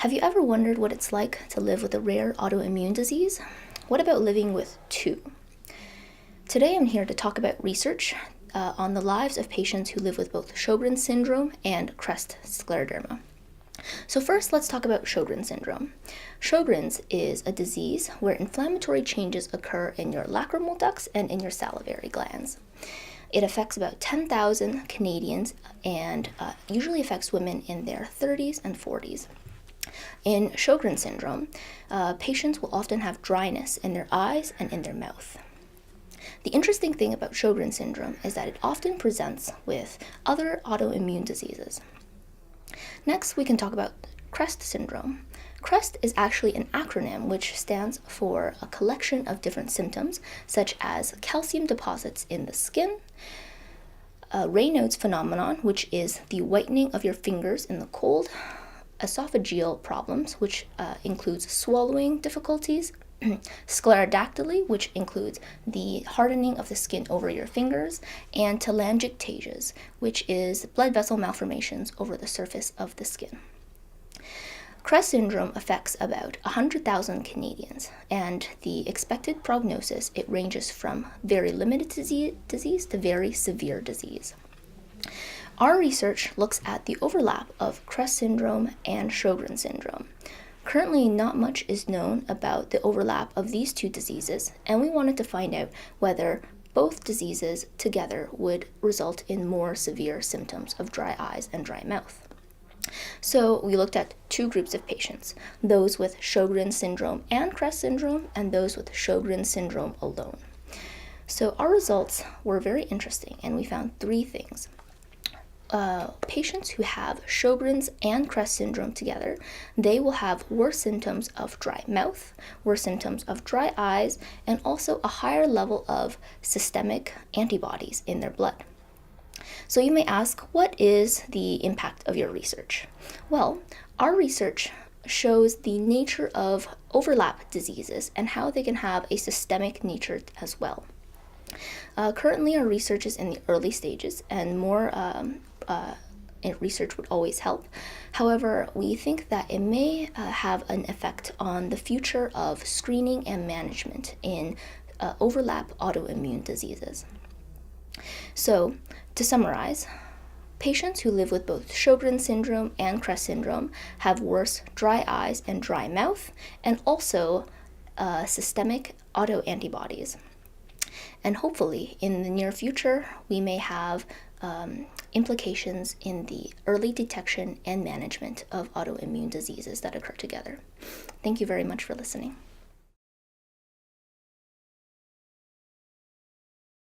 Have you ever wondered what it's like to live with a rare autoimmune disease? What about living with two? Today I'm here to talk about research on the lives of patients who live with both Sjogren's syndrome and Crest scleroderma. So first, let's talk about Sjogren's syndrome. Sjogren's is a disease where inflammatory changes occur in your lacrimal ducts and in your salivary glands. It affects about 10,000 Canadians and usually affects women in their 30s and 40s. In Sjogren's syndrome, patients will often have dryness in their eyes and in their mouth. The interesting thing about Sjogren's syndrome is that it often presents with other autoimmune diseases. Next, we can talk about Crest syndrome. Crest is actually an acronym which stands for a collection of different symptoms, such as calcium deposits in the skin, Raynaud's phenomenon, which is the whitening of your fingers in the cold, esophageal problems, which includes swallowing difficulties, sclerodactyly, which includes the hardening of the skin over your fingers, and telangiectasias, which is blood vessel malformations over the surface of the skin. Crest syndrome affects about 100,000 Canadians, and the expected prognosis, it ranges from very limited disease to very severe disease. Our research looks at the overlap of Crest syndrome and Sjogren's syndrome. Currently, not much is known about the overlap of these two diseases, and we wanted to find out whether both diseases together would result in more severe symptoms of dry eyes and dry mouth. So we looked at two groups of patients, those with Sjogren's syndrome and Crest syndrome, and those with Sjogren's syndrome alone. So our results were very interesting, and we found three things. Patients who have Sjogren's and Crest syndrome together, they will have worse symptoms of dry mouth, worse symptoms of dry eyes, and also a higher level of systemic antibodies in their blood. So you may ask, what is the impact of your research? Well, our research shows the nature of overlap diseases and how they can have a systemic nature as well. Currently, our research is in the early stages, and more research would always help. However, we think that it may have an effect on the future of screening and management in overlap autoimmune diseases. So, to summarize, patients who live with both Sjogren's syndrome and Crest syndrome have worse dry eyes and dry mouth, and also systemic autoantibodies. And hopefully, in the near future, we may have implications in the early detection and management of autoimmune diseases that occur together. Thank you very much for listening.